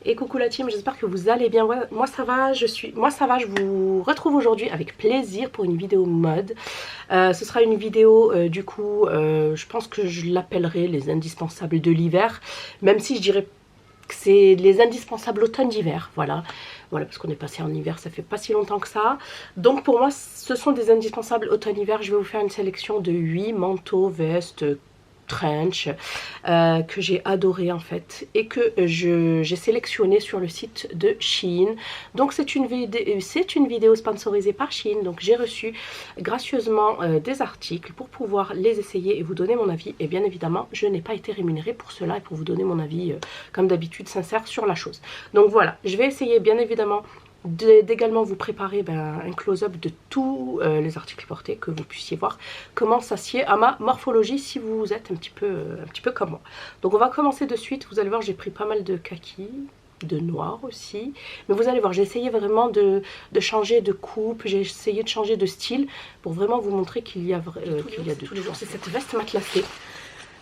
Et coucou la team, j'espère que vous allez bien. Ouais, moi ça va, je vous retrouve aujourd'hui avec plaisir pour une vidéo mode. Ce sera une vidéo du coup, je pense que je l'appellerai les indispensables de l'hiver, même si je dirais que c'est les indispensables automne-hiver, voilà. Voilà, parce qu'on est passé en hiver, ça fait pas si longtemps que ça. Donc pour moi, ce sont des indispensables automne-hiver. Je vais vous faire une sélection de 8 manteaux, vestes, trench que j'ai adoré en fait et que j'ai sélectionné sur le site de Shein. Donc c'est une vidéo sponsorisée par Shein, donc j'ai reçu gracieusement des articles pour pouvoir les essayer et vous donner mon avis, et bien évidemment je n'ai pas été rémunérée pour cela et pour vous donner mon avis comme d'habitude sincère sur la chose. Donc voilà, je vais essayer bien évidemment d'également vous préparer un close-up de tous les articles portés, que vous puissiez voir comment ça sied à ma morphologie si vous êtes un petit peu comme moi. Donc on va commencer de suite. Vous allez voir, j'ai pris pas mal de kaki, de noir aussi, mais vous allez voir, j'ai essayé vraiment de changer de coupe, j'ai essayé de changer de style pour vraiment vous montrer qu'il y a de tous les jours. C'est cette veste matelassée.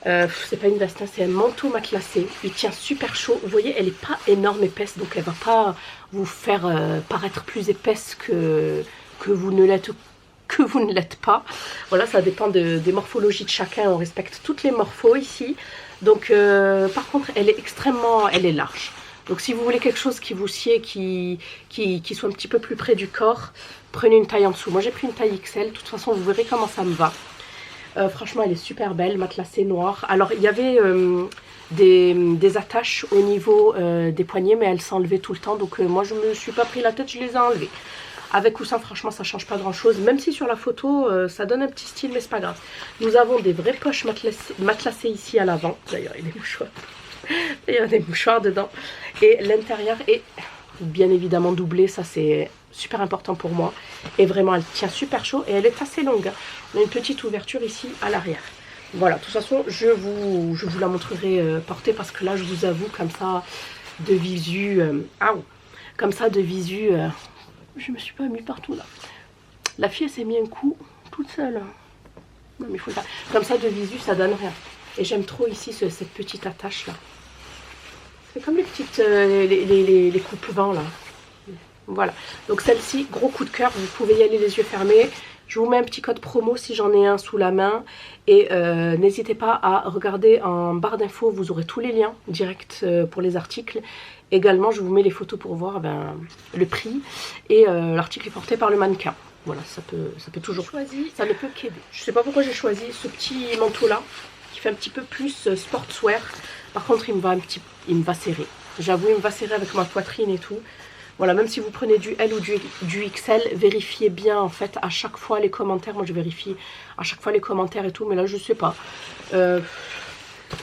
C'est pas une veste, hein, c'est un manteau matelassé. Il tient super chaud. Vous voyez, elle est pas énorme épaisse, donc elle va pas vous faire paraître plus épaisse que vous ne l'êtes pas. Voilà, ça dépend des morphologies de chacun. On respecte toutes les morphos ici. Donc par contre, elle est large. Donc si vous voulez quelque chose qui vous sied, qui soit un petit peu plus près du corps, prenez une taille en dessous. Moi j'ai pris une taille XL. De toute façon, vous verrez comment ça me va. Franchement, elle est super belle, matelassée noire. Alors, il y avait des attaches au niveau des poignets, mais elles s'enlevaient tout le temps. Donc, moi, je ne me suis pas pris la tête, je les ai enlevées. Avec ou sans, franchement, ça ne change pas grand-chose. Même si sur la photo, ça donne un petit style, mais c'est pas grave. Nous avons des vraies poches matelassées ici à l'avant. D'ailleurs, il y a des mouchoirs. Il y a des mouchoirs dedans. Et l'intérieur est bien évidemment doublé. Ça, c'est super important pour moi. Et vraiment, elle tient super chaud et elle est assez longue. On a une petite ouverture ici à l'arrière. Voilà, de toute façon, je vous la montrerai portée parce que là, je vous avoue, comme ça, de visu... comme ça, de visu... je me suis pas mis partout, là. La fille, elle s'est mis un coup toute seule. Non, mais il faut le faire. Comme ça, de visu, ça donne rien. Et j'aime trop ici cette petite attache-là. C'est comme les petites... les coupes-vents, là. Voilà, donc celle-ci, gros coup de cœur, vous pouvez y aller les yeux fermés. Je vous mets un petit code promo si j'en ai un sous la main. Et n'hésitez pas à regarder en barre d'infos, vous aurez tous les liens directs pour les articles. Également, je vous mets les photos pour voir le prix. Et l'article est porté par le mannequin. Voilà, ça peut toujours choisir, ça ne peut qu'aider. Je ne sais pas pourquoi j'ai choisi ce petit manteau-là, qui fait un petit peu plus sportswear. Par contre, il me va serrer. J'avoue, il me va serrer avec ma poitrine et tout. Voilà, même si vous prenez du L ou du XL, vérifiez bien en fait à chaque fois les commentaires. Moi je vérifie à chaque fois les commentaires et tout, mais là je sais pas.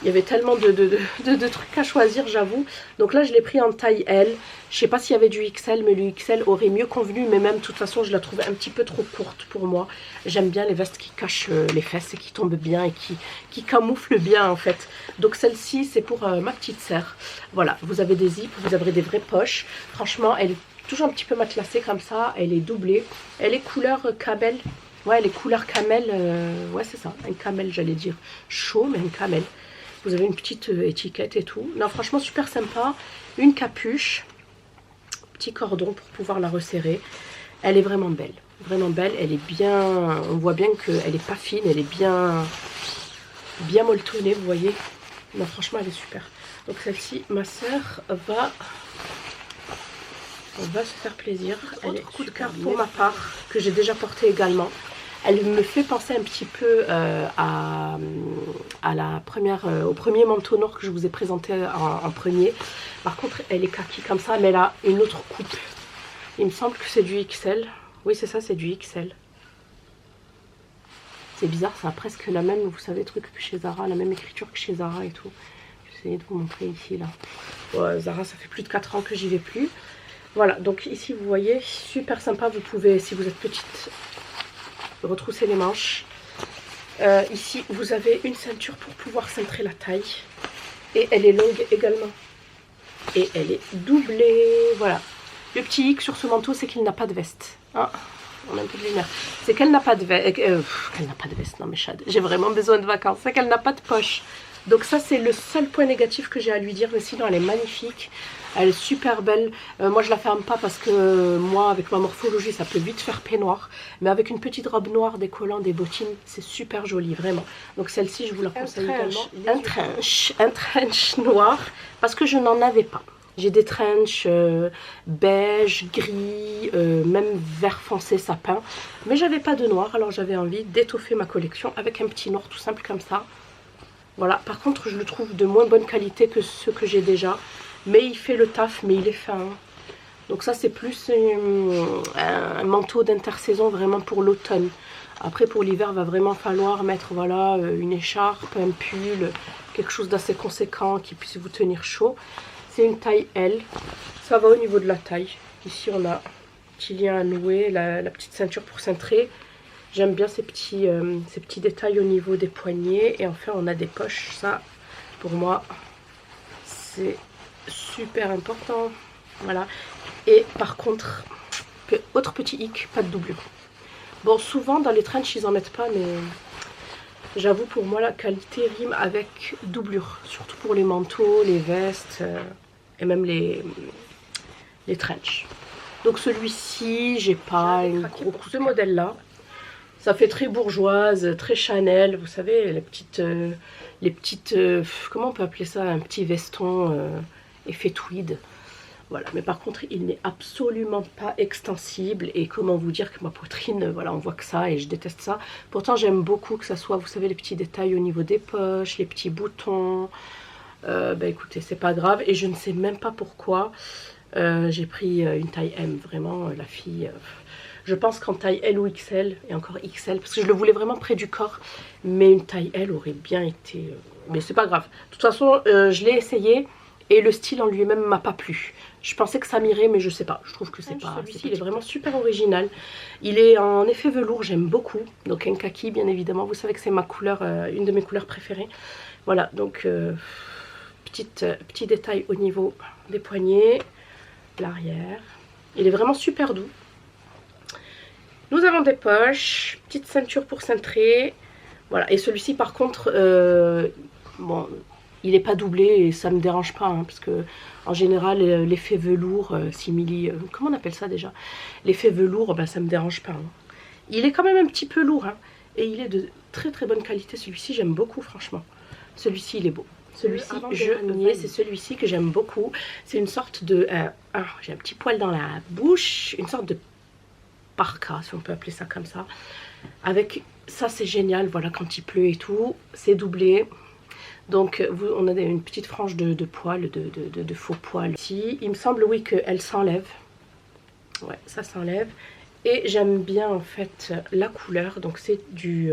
Il y avait tellement de trucs à choisir, j'avoue. Donc là je l'ai pris en taille L. Je sais pas s'il y avait du XL, mais le XL aurait mieux convenu. Mais même de toute façon je la trouve un petit peu trop courte pour moi. J'aime bien les vestes qui cachent les fesses et qui tombent bien et qui camouflent bien en fait. Donc celle-ci c'est pour ma petite sœur. Voilà, vous avez des zips, vous avez des vraies poches. Franchement elle est toujours un petit peu matelassée comme ça. Elle est doublée. Elle est couleur camel. Ouais, elle est couleur camel. Ouais c'est ça, un camel j'allais dire. Chaud mais un camel. Vous avez une petite étiquette et tout. Non, franchement, super sympa. Une capuche. Petit cordon pour pouvoir la resserrer. Elle est vraiment belle. Vraiment belle. Elle est bien... On voit bien qu'elle n'est pas fine. Elle est bien molletonnée, vous voyez. Non, franchement, elle est super. Donc celle-ci, ma soeur va se faire plaisir. Elle est coup de cœur pour ma part, que j'ai déjà portée également. Elle me fait penser un petit peu au premier manteau noir que je vous ai présenté en premier. Par contre, elle est kaki comme ça, mais elle a une autre coupe. Il me semble que c'est du XL. Oui, c'est ça, c'est du XL. C'est bizarre, ça a presque la même, vous savez, truc que chez Zara, la même écriture que chez Zara et tout. Je vais essayer de vous montrer ici, là. Ouais, Zara, ça fait plus de 4 ans que j'y vais plus. Voilà, donc ici, vous voyez, super sympa. Vous pouvez, si vous êtes petite... retrousser les manches. Ici vous avez une ceinture pour pouvoir cintrer la taille et elle est longue également et elle est doublée. Voilà, le petit hic sur ce manteau, c'est qu'il n'a pas de veste. On a un peu de lumière. C'est qu'elle n'a pas de veste. Elle n'a pas de veste, non mais Chad, j'ai vraiment besoin de vacances. C'est qu'elle n'a pas de poche. Donc ça c'est le seul point négatif que j'ai à lui dire, mais sinon elle est magnifique, elle est super belle. Moi je la ferme pas parce que moi avec ma morphologie ça peut vite faire peignoir, mais avec une petite robe noire, des collants, des bottines, c'est super joli vraiment. Donc celle-ci je vous la conseille également. Un trench noir parce que je n'en avais pas. J'ai des trench beige, gris, même vert foncé sapin, mais j'avais pas de noir, alors j'avais envie d'étoffer ma collection avec un petit noir tout simple comme ça. Voilà, par contre je le trouve de moins bonne qualité que ceux que j'ai déjà, mais il fait le taf, mais il est fin. Donc ça c'est plus un manteau d'intersaison vraiment pour l'automne. Après pour l'hiver va vraiment falloir mettre voilà une écharpe, un pull, quelque chose d'assez conséquent qui puisse vous tenir chaud. C'est une taille L, ça va au niveau de la taille. Ici on a un petit lien à nouer, la petite ceinture pour cintrer. J'aime bien ces petits détails au niveau des poignets. Et enfin, on a des poches. Ça, pour moi, c'est super important. Voilà. Et par contre, autre petit hic, pas de doublure. Bon, souvent, dans les trench, ils en mettent pas, mais j'avoue, pour moi, la qualité rime avec doublure. Surtout pour les manteaux, les vestes et même les trench. Donc celui-ci, j'ai pas une gros pour ce modèle-là. Ça fait très bourgeoise, très Chanel, vous savez, les petites comment on peut appeler ça, un petit veston effet tweed. Voilà, mais par contre, il n'est absolument pas extensible. Et comment vous dire que ma poitrine, voilà, on voit que ça et je déteste ça. Pourtant, j'aime beaucoup que ça soit, vous savez, les petits détails au niveau des poches, les petits boutons. Bah écoutez, c'est pas grave. Et je ne sais même pas pourquoi j'ai pris une taille M. Vraiment, la fille... Je pense qu'en taille L ou XL, et encore XL, parce que je le voulais vraiment près du corps, mais une taille L aurait bien été... mais c'est pas grave. De toute façon, je l'ai essayé, et le style en lui-même m'a pas plu. Je pensais que ça m'irait, mais je sais pas. Je trouve que c'est pas... Celui-ci, il est vraiment super original. Il est en effet velours, j'aime beaucoup. Donc un kaki, bien évidemment. Vous savez que c'est ma couleur, une de mes couleurs préférées. Voilà, donc petit détail au niveau des poignets, l'arrière. Il est vraiment super doux. Nous avons des poches, petite ceinture pour cintrer. Voilà, et celui-ci par contre, bon, il n'est pas doublé et ça me dérange pas, hein, parce que en général, l'effet velours, simili, comment on appelle ça déjà? L'effet velours, ben, ça me dérange pas. Hein. Il est quand même un petit peu lourd, hein, et il est de très très bonne qualité. Celui-ci, j'aime beaucoup, franchement. Celui-ci, il est beau. Celui-ci, c'est celui-ci que j'aime beaucoup. C'est une sorte de... j'ai un petit poil dans la bouche, une sorte de parka, si on peut appeler ça comme ça. Avec ça, c'est génial, voilà, quand il pleut et tout, c'est doublé. Donc on a une petite frange de poils, de faux poils. Ici, il me semble, oui, qu'elle s'enlève. Ouais, ça s'enlève. Et j'aime bien en fait la couleur. Donc c'est du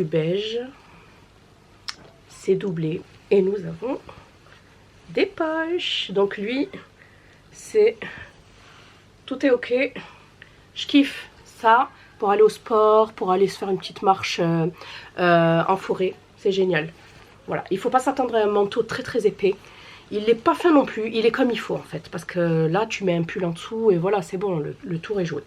beige. C'est doublé. Et nous avons des poches. Donc lui, c'est... Tout est ok. Je kiffe ça pour aller au sport, pour aller se faire une petite marche en forêt. C'est génial. Voilà, il ne faut pas s'attendre à un manteau très très épais. Il n'est pas fin non plus, il est comme il faut en fait. Parce que là, tu mets un pull en dessous et voilà, c'est bon, le tour est joué.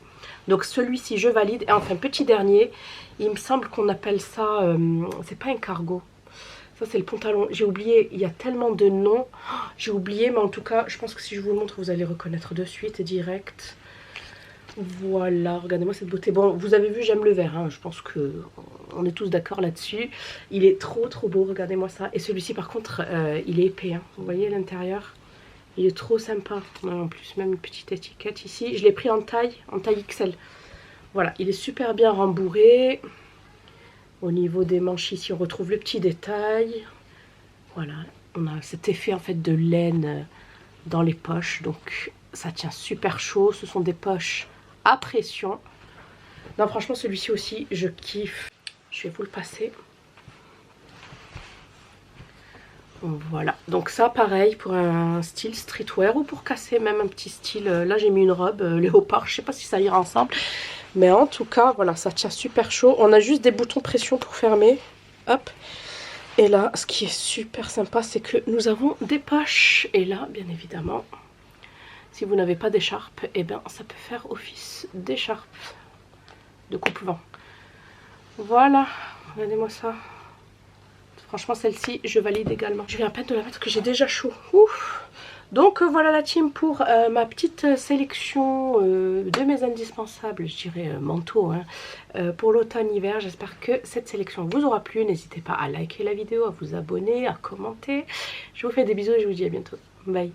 Donc celui-ci, je valide. Et enfin, petit dernier, il me semble qu'on appelle ça... c'est pas un cargo. Ça, c'est le pantalon. J'ai oublié, il y a tellement de noms. Oh, j'ai oublié, mais en tout cas, je pense que si je vous le montre, vous allez reconnaître de suite, direct. Voilà, regardez-moi cette beauté. Bon, vous avez vu, j'aime le vert, hein. Je pense que on est tous d'accord là-dessus. Il est trop trop beau, regardez-moi ça. Et celui-ci par contre, il est épais, hein. Vous voyez l'intérieur, il est trop sympa. En plus, même une petite étiquette ici. Je l'ai pris en taille XL. Voilà, il est super bien rembourré. Au niveau des manches ici, on retrouve le petit détail. Voilà, on a cet effet en fait de laine dans les poches. Donc ça tient super chaud. Ce sont des poches à pression. Non, franchement, celui-ci aussi, je kiffe. Je vais vous le passer. Voilà. Donc ça, pareil, pour un style streetwear ou pour casser même un petit style. Là, j'ai mis une robe léopard. Je sais pas si ça ira ensemble. Mais en tout cas, voilà, ça tient super chaud. On a juste des boutons pression pour fermer. Hop. Et là, ce qui est super sympa, c'est que nous avons des poches. Et là, bien évidemment... Si vous n'avez pas d'écharpe, eh bien ça peut faire office d'écharpe de coupe-vent. Voilà, regardez-moi ça. Franchement, celle-ci, je valide également. Je viens à peine de la mettre que j'ai déjà chaud. Ouf. Donc voilà la team pour ma petite sélection de mes indispensables, je dirais manteaux, hein, pour l'automne-hiver. J'espère que cette sélection vous aura plu. N'hésitez pas à liker la vidéo, à vous abonner, à commenter. Je vous fais des bisous et je vous dis à bientôt. Bye.